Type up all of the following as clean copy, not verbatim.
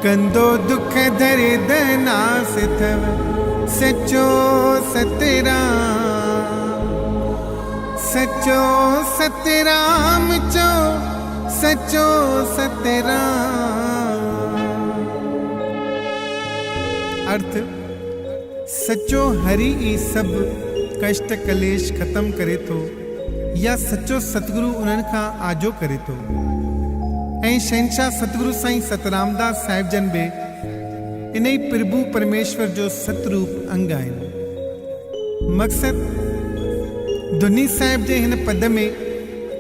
कंदो दुख दर्द नास थव सचो सतराम, सचो सतराम चो सचो सतराम। अर्थ सचो हरि ई सब कष्ट कलेश खत्म करे थो या सचो सतगुरु उन्हनि खां आजो करे थो। ऐं शहनशाह सतगुरु साईं सतरामदास साहिब जन बि इन ई प्रभु परमेश्वर जो सतरूप अंग आहिनि। मक़सद दुनी साहिब जे हिन पद में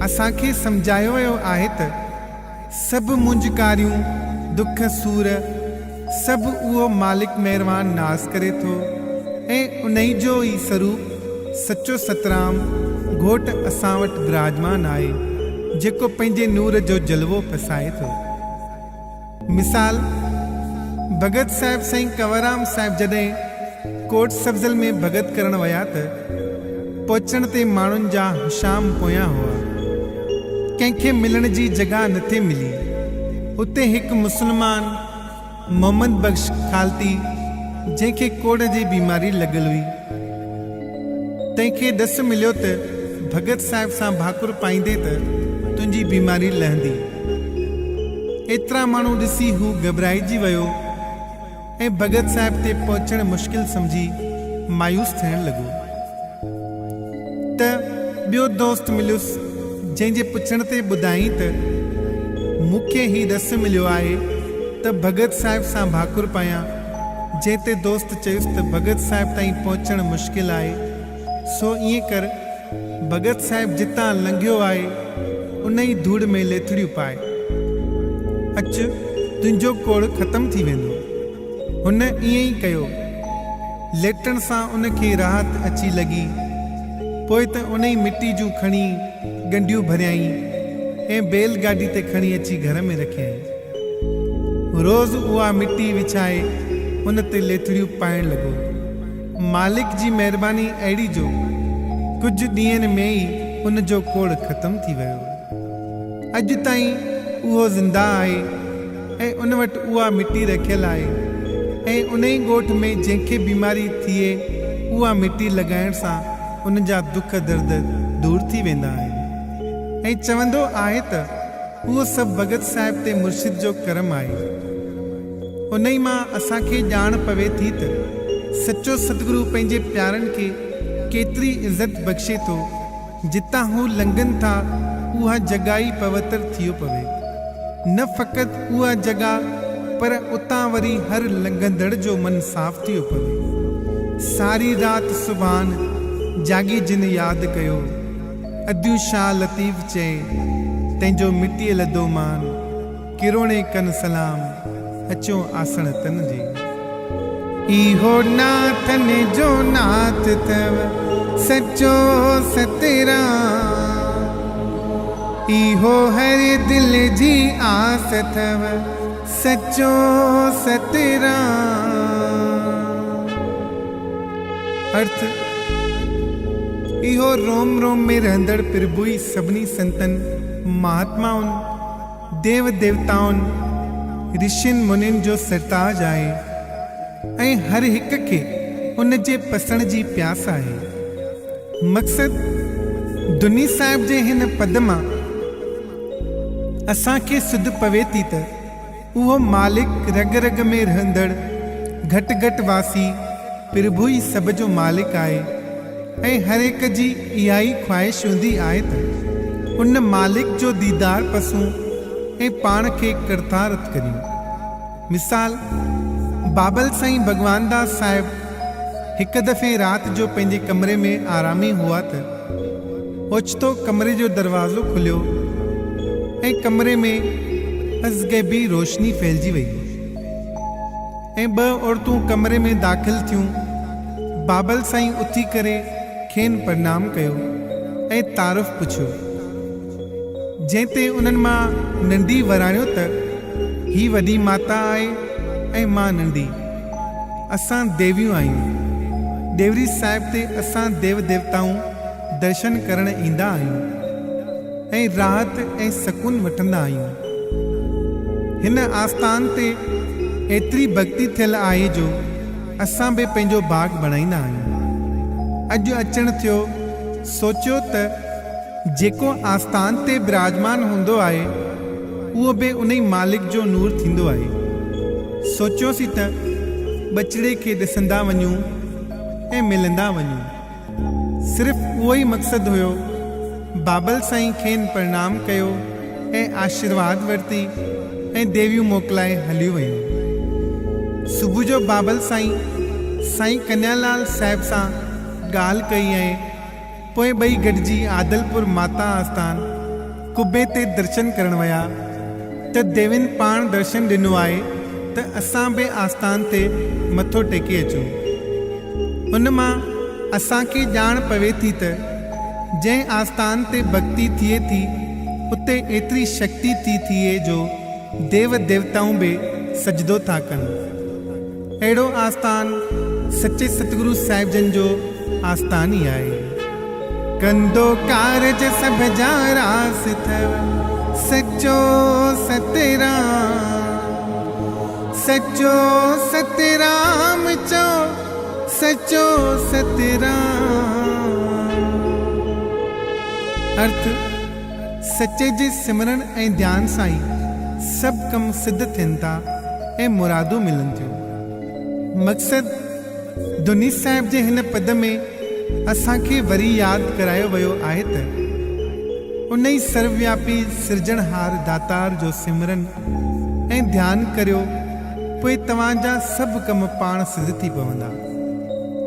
असांखे सम्झायो वियो आहे त सभु मुंजकारियूं दुख सूर सभु उहो मालिक महिरबान नास करे थो ऐं उन ई जो ई स्वरूप सचो सतराम घोट असां वटि विराजमान आहे जेको पंहिंजे नूर जो जलवो फसाए थो। मिसाल भगत साहिब साईं कंवरराम साहिब जॾहिं कोट सफ़ज़ल में भगत करण विया त पहुचण ते माण्हुनि जा हुशाम पोयां हुआ। कंहिंखे मिलण जी जॻह नथे मिली। उते हिकु मुस्लमान मोहम्मद बख्श खालती जंहिंखे कोड़ जी बीमारी लॻल हुई, तंहिंखे ॾस मिलियो त भगत साहिब सां भाकुर पाईंदे त तुंहिंजी बीमारी लहंदी। एतिरा माण्हू ॾिसी हू घबराइजी वियो ऐं भगत साहिब ते पहुचणु मुश्किल सम्झी मायूस थियण लॻो। त ॿियो दोस्त मिलियुसि जंहिंजे पुछण ते ॿुधाई त मूंखे ही ॾस मिलियो आहे त भगत साहिब सां भाकुर पायां। जंहिं ते दोस्त चयुसि त भगत साहिब ताईं पहुचणु मुश्किल आहे, सो ईअं कर भगत साहिब जितां लंघियो आहे उन ई धूड़ में लेथड़ियूं पाए, अचु तुंहिंजो कोड़ ख़त्म थी वेंदो। हुन ईअं ई कयो। लेटण सां उनखे राहत अची लॻी। पोइ त उन ई मिटी जूं खणी गंडियूं भरियाई ऐं बैलगाॾी ते खणी अची घर में रखियईं। रोज़ उहा मिटी विछाए उन ते लेथड़ियूं पाइण लॻो। मालिक जी महिरबानी अहिड़ी जो कुझु ॾींहंनि में ई उन जो कोड़ ख़त्म थी वियो। अॼु ताईं उहो ज़िंदा आहे ऐं उन वटि उहा मिटी रखियल आहे ऐं उन ई ॻोठ में जंहिंखे बीमारी थिए उहा मिटी लॻाइण सां उन जा दुख दर्द दूर थी वेंदा आहिनि। ऐं चवंदो आहे त उहो सभु भगत साहिब ते मुर्शिद जो करम आहे। उन ई मां असांखे ॼाण पवे थी त सचो सतगुरु पंहिंजे प्यारनि खे केतिरी इज़त बख़्शे थो। जितां हू लंघनि था उहा जॻह ई पवित्र थियो पवे। न फ़क़ति उहा जॻह पर उतां वरी हर लंघंदड़ जो मन साफ़ थियो पवे। सारी राति सुभान जागी जिन यादि कयो, अदियूं शाह लतीफ़ चए तंहिंजो मिटीअ लधो मान, किरोणे कन सलाम अचो आसण तन जी। इहो नाथन जो नाथ अथव सचो सतराम, इहो हर दिल जी आस अथव सचो सतराम। अर्थ इहो रोम रोम में रहंदड़ प्रभु ई सभिनी संतनि महात्माउनि देव देवताउनि ऋषियुनि मुनियुनि जो सरताज आहे ऐं हर हिक खे उन जे पसण जी प्यास आहे। मक़सद दुनी साहिब जे हिन पद मां असांखे सुध पवे थी त उहो मालिक रग रग में रहंदड़ घट घट वासी प्रभु ई सभ जो मालिक आहे ऐं हर हिक जी इहा ई ख़्वाहिश हूंदी आहे त उन मालिक जो दीदार पसूं ऐं पाण खे करतारत करियूं। मिसाल बाबल साईं भगवान दास साहिब हिकु दफ़े राति जो पंहिंजे कमरे में आरामी हुआ त ओचितो कमरे जो दरवाज़ो खुलियो ऐं कमरे में अज़गैबी रोशनी फैलिजी वई ऐं ॿ औरतूं कमरे में दाख़िल थियूं। बाबल साईं उथी करे खेनि प्रणाम कयो ऐं तारुफ़ पुछियो, जंहिं ते उन्हनि मां नंढी वराणियो त ही वॾी माता आहे ऐं मां नंढी, असां देवियूं आहियूं। देवरी साहिब ते असां देव देवताऊं दर्शन करण ईंदा आहियूं ऐं राहत ऐं सकून वठंदा आहियूं। हिन आस्थान ते एतिरी भक्ति थियल आहे जो असां बि पंहिंजो बाग़ बणाईंदा आहियूं। अॼु अचणु थियो, सोचियो त जेको आस्थान ते विराजमान हूंदो आहे उहो बि उन ई मालिक जो नूर थींदो आहे। सोचियोसीं त बचिड़े खे ॾिसंदा वञूं ऐं मिलंदा वञूं। सिर्फ़ु उहो ई मक़सदु हुयो। बाबल साईं खेनि प्रणाम कयो ऐं आशीर्वाद वरिती ऐं देवियूं मोकिलाए हलियूं वयूं। सुबुह जो बाबल साईं कन्यालाल साहिब सां ॻाल्हि कई ऐं पोइ ॿई गॾिजी आदलपुर माता आस्थान कुबे ते दर्शन करण विया त देवियुनि पाण दर्शन ॾिनो आहे त असां बि आस्थान ते मथो टेके अचूं। उन मां असांखे ॼाण पवे थी त जंहिं आस्थान ते भक्ति थिए थी उते एतिरी शक्ति थी थिए जो देव देवताऊं बि सजदो था कनि। अहिड़ो आस्थान सचे सतगुरु साहिब जन जो आस्थान ई आहे। कंदो कारज सभ जा रास थव सचो सतराम, सचो सतराम चो सचो सतराम। अर्थ सचे जे सिमरन ऐं ध्यान सां ई सभु कम सिद्ध थियनि था ऐं मुरादूं मिलनि थियूं। मक़सदु दुनी साहिब जे हिन पद में असांखे वरी यादि करायो वियो आहे त उन ई सर्वव्यापी सिरजणहार दातार जो सिमरन ऐं ध्यानु करियो, पोइ तव्हांजा सभु कम पाण सिद्ध थी पवंदा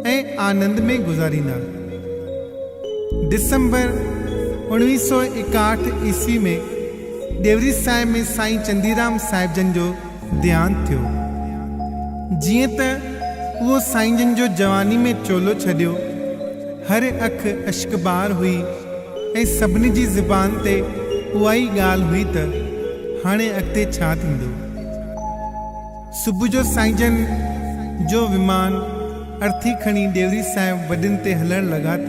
ऐं आनंद में गुज़ारींदा। दिसंबर 1961 ईस्वी में देवरी साहिब में साईं चंदीराम साहिब जन जो देहांत थियो। जीअं त उहो साईं जन जो जवानी में चोलो छॾियो, हर अख अश्कबार हुई ऐं सभिनी जी ज़ुबान ते उहा ई ॻाल्हि हुई त हाणे अॻिते छा थींदो। सुबुह जो साईं जन जो विमान अर्थी खणी देवरी साहिब वॾिन ते हलण लॻा त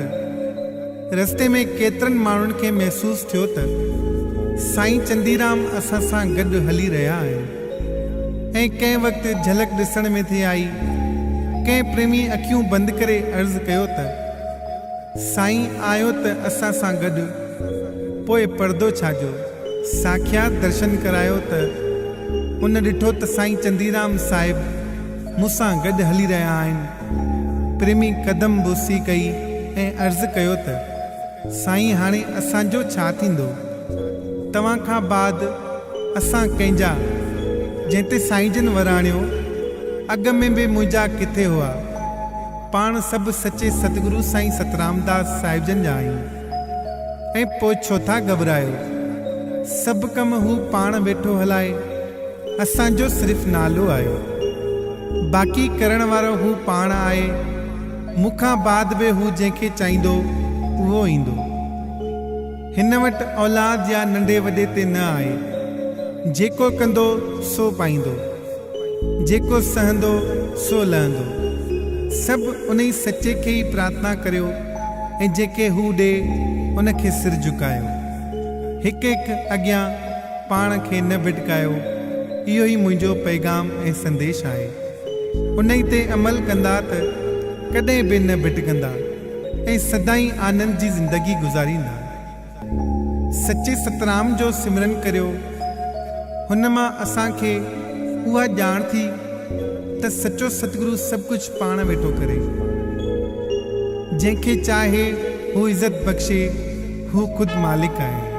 रस्ते में केतिरनि माण्हुनि खे महसूस थियो त साईं चंदीराम असां सां गॾु हली रहिया आहिनि। ऐं कंहिं वक़्तु झलक ॾिसण में थी आई। कंहिं प्रेमी अखियूं बंदि करे अर्ज़ु कयो त साईं आयो त असां सां गॾु, पोइ पर्दो छाजो, साक्षात दर्शन करायो त उन ॾिठो त साईं चंदीराम साहिब मूंसां गॾु हली रहिया आहिनि। प्रेमी कदम बोसी कई ऐं अर्ज़ु कयो त साईं हाणे असांजो छा थींदो? तव्हां खां बाद असां कंहिंजा, जंहिं ते साईं जन वराणियो, अॻ में बि मुंहिंजा किथे हुआ। पाण सभु सचे सतगुरु साईं सतरामदास साहिब जन जा आहियूं। ऐं पोइ छो था घबरायो? सभु कम हू पाण वेठो हलाए, असांजो सिर्फ़ु नालो आहे। बाक़ी करण वारो हू पाण आहे। मूंखां बाद बि हू जंहिंखे चाहींदो उहो ईंदो। हिन वटि औलाद या नंढे वॾे ते न आहे। जेको कंदो सो पाईंदो, जेको सहंदो सो लहंदो। सभु उन ई सचे खे ई प्रार्थना करियो ऐं जेके हू ॾे उन खे सिर झुकायो। हिकु हिकु अॻियां पाण खे न भिटकायो। इहो ई मुंहिंजो पैगाम ऐं संदेश आहे। उन ई ते अमल कंदा त कॾहिं बि न भिटकंदा ऐं सदाईं आनंद जी ज़िंदगी गुज़ारींदा। सचे सतराम जो सिमरन करियो। हुन मां असांखे उहा ॼाण थी त सचो सतगुरु सभु कुझु पाण वेठो करे। जंहिंखे चाहे हू इज़त बख़्शे, हू ख़ुदि मालिक आहे।